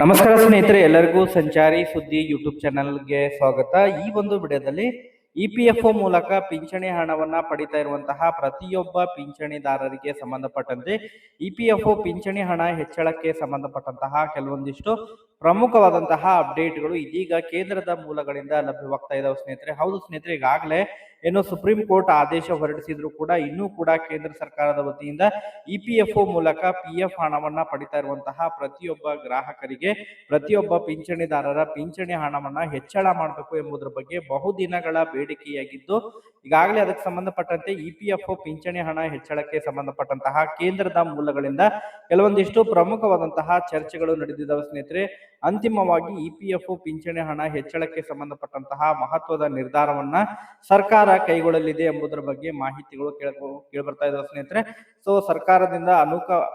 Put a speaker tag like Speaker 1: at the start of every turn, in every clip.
Speaker 1: ನಮಸ್ಕಾರ ಸ್ನೇಹಿತರೆ, ಎಲ್ಲರಿಗೂ ಸಂಚಾರಿ ಸುದ್ದಿ ಯೂಟ್ಯೂಬ್ ಚಾನಲ್ಗೆ ಸ್ವಾಗತ. ಈ ಒಂದು ವಿಡಿಯೋದಲ್ಲಿ ಇಪಿಎಫ್ಒ ಮೂಲಕ ಪಿಂಚಣಿ ಹಣವನ್ನ ಪಡಿತಾ ಇರುವಂತಹ ಪ್ರತಿಯೊಬ್ಬ ಪಿಂಚಣಿದಾರರಿಗೆ ಸಂಬಂಧಪಟ್ಟಂತೆ ಇಪಿಎಫ್ಒ ಪಿಂಚಣಿ ಹಣ ಹೆಚ್ಚಳಕ್ಕೆ ಸಂಬಂಧಪಟ್ಟಂತಹ ಕೆಲವೊಂದಿಷ್ಟು ಪ್ರಮುಖವಾದಂತಹ ಅಪ್ಡೇಟ್ಗಳು ಇದೀಗ ಕೇಂದ್ರದ ಮೂಲಗಳಿಂದ ಲಭ್ಯವಾಗ್ತಾ ಇದಾವೆ ಸ್ನೇಹಿತರೆ. ಹೌದು ಸ್ನೇಹಿತರೆ, ಈಗಾಗಲೇ ಏನು ಸುಪ್ರೀಂ ಕೋರ್ಟ್ ಆದೇಶ ಹೊರಡಿಸಿದ್ರು ಕೂಡ ಇನ್ನೂ ಕೂಡ ಕೇಂದ್ರ ಸರ್ಕಾರದ ವತಿಯಿಂದ ಇಪಿಎಫ್ಒ ಮೂಲಕ ಪಿಎಫ್ ಹಣವನ್ನ ಪಡಿತಾ ಇರುವಂತಹ ಪ್ರತಿಯೊಬ್ಬ ಗ್ರಾಹಕರಿಗೆ, ಪ್ರತಿಯೊಬ್ಬ ಪಿಂಚಣಿದಾರರ ಪಿಂಚಣಿ ಹಣವನ್ನ ಹೆಚ್ಚಳ ಮಾಡಬೇಕು ಎಂಬುದರ ಬಗ್ಗೆ ಬಹುದಿನಗಳ ಬೇಡಿಕೆಯಾಗಿದ್ದು, ಈಗಾಗಲೇ ಅದಕ್ಕೆ ಸಂಬಂಧಪಟ್ಟಂತೆ ಇಪಿಎಫ್ಒ ಪಿಂಚಣಿ ಹಣ ಹೆಚ್ಚಳಕ್ಕೆ ಸಂಬಂಧಪಟ್ಟಂತಹ ಕೇಂದ್ರದ ಮೂಲಗಳಿಂದ ಕೆಲವೊಂದಿಷ್ಟು ಪ್ರಮುಖವಾದಂತಹ ಚರ್ಚೆಗಳು ನಡೆದಿದ್ದಾವೆ ಸ್ನೇಹಿತರೆ. ಅಂತಿಮವಾಗಿ ಇಪಿಎಫ್ಒ ಪಿಂಚಣಿ ಹಣ ಹೆಚ್ಚಳಕ್ಕೆ ಸಂಬಂಧಪಟ್ಟಂತಹ ಮಹತ್ವದ ನಿರ್ಧಾರವನ್ನ ಸರ್ಕಾರ ಕೈಗೊಳ್ಳಲಿದೆ ಎಂಬುದರ ಬಗ್ಗೆ ಮಾಹಿತಿಗಳು ಕೇಳ್ಬರ್ತಾ ಇದಾವೆ ಸ್ನೇಹಿತರೆ. ಸೊ ಸರ್ಕಾರದಿಂದ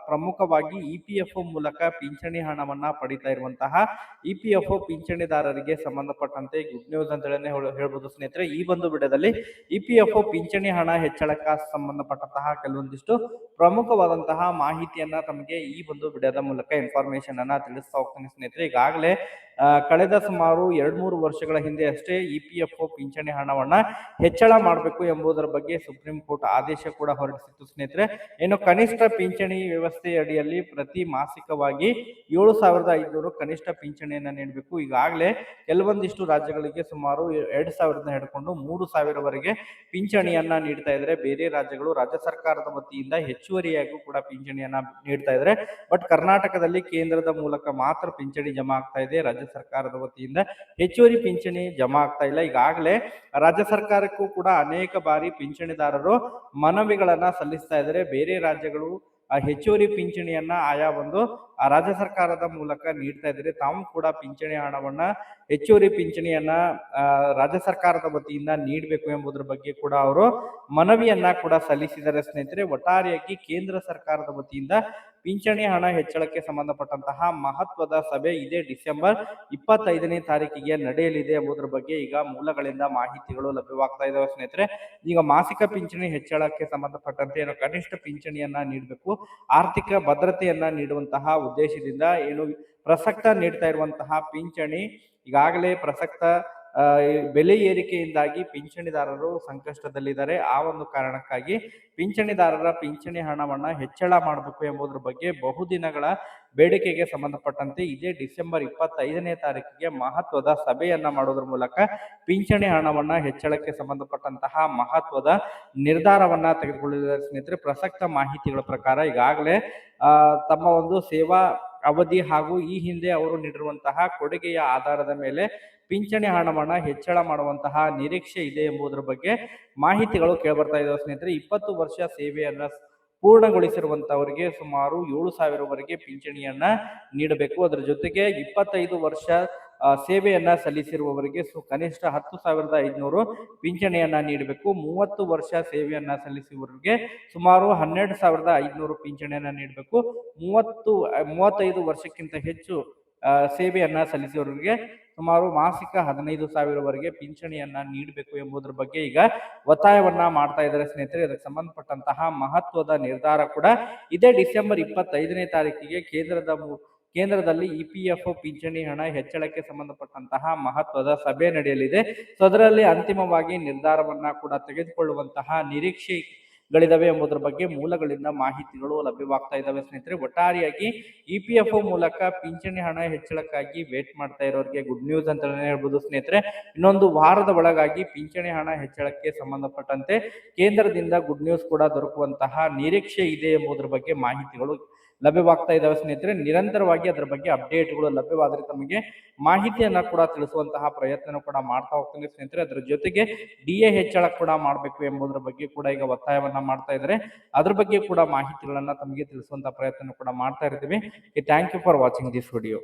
Speaker 1: ಪ್ರಮುಖವಾಗಿ ಇಪಿಎಫ್ಒ ಮೂಲಕ ಪಿಂಚಣಿ ಹಣವನ್ನ ಪಡಿತಾ ಇರುವಂತಹ ಇಪಿಎಫ್ಒ ಪಿಂಚಣಿದಾರರಿಗೆ ಸಂಬಂಧಪಟ್ಟಂತೆ ಗುಡ್ ನ್ಯೂಸ್ ಅಂತ ಹೇಳ್ಬೋದು ಸ್ನೇಹಿತರೆ. ಈ ಒಂದು ವಿಡಿಯೋದಲ್ಲಿ ಇಪಿಎಫ್ಒ ಪಿಂಚಣಿ ಹಣ ಹೆಚ್ಚಳಕ್ಕೆ ಸಂಬಂಧಪಟ್ಟಂತಹ ಕೆಲವೊಂದಿಷ್ಟು ಪ್ರಮುಖವಾದಂತಹ ಮಾಹಿತಿಯನ್ನ ತಮಗೆ ಈ ಒಂದು ವಿಡಿಯೋದ ಮೂಲಕ ಇನ್ಫಾರ್ಮೇಶನ್ ಅನ್ನ ತಿಳಿಸ್ತಾ ಹೋಗ್ತೀನಿ ಸ್ನೇಹಿತರೆ. ಈಗಾಗಲೇ ಕಳೆದ ಸುಮಾರು 2-3 ವರ್ಷಗಳ ಹಿಂದೆ ಅಷ್ಟೇ ಇಪಿಎಫ್ಒ ಪಿಂಚಣಿ ಹಣವನ್ನ ಹೆಚ್ಚಳ ಮಾಡಬೇಕು ಎಂಬುದರ ಬಗ್ಗೆ ಸುಪ್ರೀಂ ಕೋರ್ಟ್ ಆದೇಶ ಕೂಡ ಹೊರಡಿಸಿತ್ತು ಸ್ನೇಹಿತರೆ. ಏನು ಕನಿಷ್ಠ ಪಿಂಚಣಿ ವ್ಯವಸ್ಥೆ ಅಡಿಯಲ್ಲಿ ಪ್ರತಿ ಮಾಸಿಕವಾಗಿ 7,500 ಕನಿಷ್ಠ ಪಿಂಚಣಿಯನ್ನ ನೀಡಬೇಕು. ಈಗಾಗಲೇ ಕೆಲವೊಂದಿಷ್ಟು ರಾಜ್ಯಗಳಿಗೆ ಸುಮಾರು 2,000 ಹಿಡ್ಕೊಂಡು 3,000ವರೆಗೆ ಪಿಂಚಣಿಯನ್ನ ನೀಡ್ತಾ ಇದ್ದಾರೆ. ಬೇರೆ ರಾಜ್ಯಗಳು ರಾಜ್ಯ ಸರ್ಕಾರದ ವತಿಯಿಂದ ಹೆಚ್ಚುವರಿಯಾಗೂ ಕೂಡ ಪಿಂಚಣಿಯನ್ನ ನೀಡ್ತಾ ಇದ್ದಾರೆ. ಬಟ್ ಕರ್ನಾಟಕದಲ್ಲಿ ಕೇಂದ್ರದ ಮೂಲಕ ಮಾತ್ರ ಪಿಂಚಣಿ ಜಮಾ ಆಗ್ತಾ ಇದೆ. ರಾಜ್ಯ ಸರ್ಕಾರದ ವತಿಯಿಂದ ಹೆಚ್ಚುವರಿ ಪಿಂಚಣಿ ಜಮಾ ಆಗ್ತಾ ಇಲ್ಲ. ಈಗಾಗಲೇ ರಾಜ್ಯ ಸರ್ಕಾರಕ್ಕೂ ಕೂಡ ಅನೇಕ ಬಾರಿ ಪಿಂಚಣಿದಾರರು ಮನವಿಗಳನ್ನ ಸಲ್ಲಿಸ್ತಾ ಇದ್ದಾರೆ. ಬೇರೆ ರಾಜ್ಯಗಳು ಹೆಚ್ಚುವರಿ ಪಿಂಚಣಿಯನ್ನ ಆಯಾ ಒಂದು ರಾಜ್ಯ ಸರ್ಕಾರದ ಮೂಲಕ ನೀಡ್ತಾ ಇದ್ದಾರೆ. ತಾವು ಕೂಡ ಪಿಂಚಣಿ ಹಣವನ್ನ ಹೆಚ್ಚುವರಿ ಪಿಂಚಣಿಯನ್ನ ರಾಜ್ಯ ಸರ್ಕಾರದ ವತಿಯಿಂದ ನೀಡಬೇಕು ಎಂಬುದರ ಬಗ್ಗೆ ಕೂಡ ಅವರು ಮನವಿಯನ್ನ ಕೂಡ ಸಲ್ಲಿಸಿದ್ದಾರೆ ಸ್ನೇಹಿತರೆ. ಒಟ್ಟಾರೆಯಾಗಿ ಕೇಂದ್ರ ಸರ್ಕಾರದ ವತಿಯಿಂದ ಪಿಂಚಣಿ ಹಣ ಹೆಚ್ಚಳಕ್ಕೆ ಸಂಬಂಧಪಟ್ಟಂತಹ ಮಹತ್ವದ ಸಭೆ ಇದೇ ಡಿಸೆಂಬರ್ 25ನೇ ತಾರೀಕಿಗೆ ನಡೆಯಲಿದೆ ಎಂಬುದರ ಬಗ್ಗೆ ಈಗ ಮೂಲಗಳಿಂದ ಮಾಹಿತಿಗಳು ಲಭ್ಯವಾಗ್ತಾ ಇದಾವೆ ಸ್ನೇಹಿತರೆ. ಈಗ ಮಾಸಿಕ ಪಿಂಚಣಿ ಹೆಚ್ಚಳಕ್ಕೆ ಸಂಬಂಧಪಟ್ಟಂತೆ ಏನು ಕನಿಷ್ಠ ಪಿಂಚಣಿಯನ್ನ ನೀಡಬೇಕು, ಆರ್ಥಿಕ ಭದ್ರತೆಯನ್ನ ನೀಡುವಂತಹ ಉದ್ದೇಶದಿಂದ ಏನು ಪ್ರಸಕ್ತ ನೀಡ್ತಾ ಇರುವಂತಹ ಪಿಂಚಣಿ ಈಗಾಗಲೇ ಪ್ರಸಕ್ತ ಬೆಲೆ ಏರಿಕೆಯಿಂದಾಗಿ ಪಿಂಚಣಿದಾರರು ಸಂಕಷ್ಟದಲ್ಲಿದ್ದಾರೆ. ಆ ಒಂದು ಕಾರಣಕ್ಕಾಗಿ ಪಿಂಚಣಿದಾರರ ಪಿಂಚಣಿ ಹಣವನ್ನ ಹೆಚ್ಚಳ ಮಾಡಬೇಕು ಎಂಬುದರ ಬಗ್ಗೆ ಬಹುದಿನಗಳ ಬೇಡಿಕೆಗೆ ಸಂಬಂಧಪಟ್ಟಂತೆ ಇದೇ ಡಿಸೆಂಬರ್ 25ನೇ ತಾರೀಕಿಗೆ ಮಹತ್ವದ ಸಭೆಯನ್ನ ಮಾಡೋದ್ರ ಮೂಲಕ ಪಿಂಚಣಿ ಹಣವನ್ನ ಹೆಚ್ಚಳಕ್ಕೆ ಸಂಬಂಧಪಟ್ಟಂತಹ ಮಹತ್ವದ ನಿರ್ಧಾರವನ್ನ ತೆಗೆದುಕೊಳ್ಳಲಿದ್ದಾರೆ ಸ್ನೇಹಿತರೆ. ಪ್ರಸಕ್ತ ಮಾಹಿತಿಗಳ ಪ್ರಕಾರ ಈಗಾಗಲೇ ತಮ್ಮ ಒಂದು ಸೇವಾ ಅವಧಿ ಹಾಗೂ ಈ ಹಿಂದೆ ಅವರು ನೀಡಿರುವಂತಹ ಕೊಡುಗೆಯ ಆಧಾರದ ಮೇಲೆ ಪಿಂಚಣಿ ಹಣವನ್ನ ಹೆಚ್ಚಳ ಮಾಡುವಂತಹ ನಿರೀಕ್ಷೆ ಇದೆ ಎಂಬುದರ ಬಗ್ಗೆ ಮಾಹಿತಿಗಳು ಕೇಳಬರ್ತಾ ಇದಾವೆ ಸ್ನೇಹಿತರೆ. 20 ವರ್ಷ ಸೇವೆಯನ್ನ ಪೂರ್ಣಗೊಳಿಸಿರುವಂತವರಿಗೆ ಸುಮಾರು 7,000ವರೆಗೆ ಪಿಂಚಣಿಯನ್ನ ನೀಡಬೇಕು. ಅದರ ಜೊತೆಗೆ 25 ವರ್ಷ ಸೇವೆಯನ್ನ ಸಲ್ಲಿಸಿರುವವರಿಗೆ ಕನಿಷ್ಠ 10,500 ಪಿಂಚಣಿಯನ್ನ ನೀಡಬೇಕು. 30 ವರ್ಷ ಸೇವೆಯನ್ನ ಸಲ್ಲಿಸುವವರಿಗೆ ಸುಮಾರು 12,500 ಪಿಂಚಣಿಯನ್ನ ನೀಡಬೇಕು. 35 ವರ್ಷಕ್ಕಿಂತ ಹೆಚ್ಚು ಸೇವೆಯನ್ನ ಸಲ್ಲಿಸುವವರಿಗೆ ಸುಮಾರು ಮಾಸಿಕ 15,000ವರೆಗೆ ಪಿಂಚಣಿಯನ್ನ ನೀಡಬೇಕು ಎಂಬುದರ ಬಗ್ಗೆ ಈಗ ಒತ್ತಾಯವನ್ನ ಮಾಡ್ತಾ ಇದ್ದಾರೆ ಸ್ನೇಹಿತರೆ. ಅದಕ್ಕೆ ಸಂಬಂಧಪಟ್ಟಂತಹ ಮಹತ್ವದ ನಿರ್ಧಾರ ಕೂಡ ಇದೇ ಡಿಸೆಂಬರ್ 25ನೇ ತಾರೀಕಿಗೆ ಕೇಂದ್ರದಲ್ಲಿ ಇಪಿಎಫ್ಒ ಪಿಂಚಣಿ ಹಣ ಹೆಚ್ಚಳಕ್ಕೆ ಸಂಬಂಧಪಟ್ಟಂತಹ ಮಹತ್ವದ ಸಭೆ ನಡೆಯಲಿದೆ. ಸೊ ಅದರಲ್ಲಿ ಅಂತಿಮವಾಗಿ ನಿರ್ಧಾರವನ್ನ ಕೂಡ ತೆಗೆದುಕೊಳ್ಳುವಂತಹ ನಿರೀಕ್ಷೆಗಳಿದಾವೆ ಎಂಬುದರ ಬಗ್ಗೆ ಮೂಲಗಳಿಂದ ಮಾಹಿತಿಗಳು ಲಭ್ಯವಾಗ್ತಾ ಇದಾವೆ ಸ್ನೇಹಿತರೆ. ಒಟ್ಟಾರೆಯಾಗಿ ಇಪಿಎಫ್ಒ ಮೂಲಕ ಪಿಂಚಣಿ ಹಣ ಹೆಚ್ಚಳಕ್ಕಾಗಿ ವೇಟ್ ಮಾಡ್ತಾ ಇರೋರಿಗೆ ಗುಡ್ ನ್ಯೂಸ್ ಅಂತ ಹೇಳ್ಬೋದು ಸ್ನೇಹಿತರೆ. ಇನ್ನೊಂದು ವಾರದ ಒಳಗಾಗಿ ಪಿಂಚಣಿ ಹಣ ಹೆಚ್ಚಳಕ್ಕೆ ಸಂಬಂಧಪಟ್ಟಂತೆ ಕೇಂದ್ರದಿಂದ ಗುಡ್ ನ್ಯೂಸ್ ಕೂಡ ದೊರಕುವಂತಹ ನಿರೀಕ್ಷೆ ಇದೆ ಎಂಬುದರ ಬಗ್ಗೆ ಮಾಹಿತಿಗಳು ಲಭ್ಯವಾಗ್ತಾ ಇದಾವೆ ಸ್ನೇಹಿತರೆ. ನಿರಂತರವಾಗಿ ಅದರ ಬಗ್ಗೆ ಅಪ್ಡೇಟ್ಗಳು ಲಭ್ಯವಾದರೆ ತಮಗೆ ಮಾಹಿತಿಯನ್ನ ಕೂಡ ತಿಳಿಸುವಂತಹ ಪ್ರಯತ್ನ ಕೂಡ ಮಾಡ್ತಾ ಹೋಗ್ತೀನಿ ಸ್ನೇಹಿತರೆ. ಅದರ ಜೊತೆಗೆ ಡಿಎ ಹೆಚ್ಚಳ ಕೂಡ ಮಾಡಬೇಕು ಎಂಬುದರ ಬಗ್ಗೆ ಕೂಡ ಈಗ ಒತ್ತಾಯವನ್ನ ಮಾಡ್ತಾ ಇದ್ದಾರೆ. ಅದ್ರ ಬಗ್ಗೆ ಕೂಡ ಮಾಹಿತಿಗಳನ್ನ ತಮಗೆ ತಿಳಿಸುವಂತಹ ಪ್ರಯತ್ನ ಕೂಡ ಮಾಡ್ತಾ ಇರ್ತೀವಿ. Thank you for watching this video.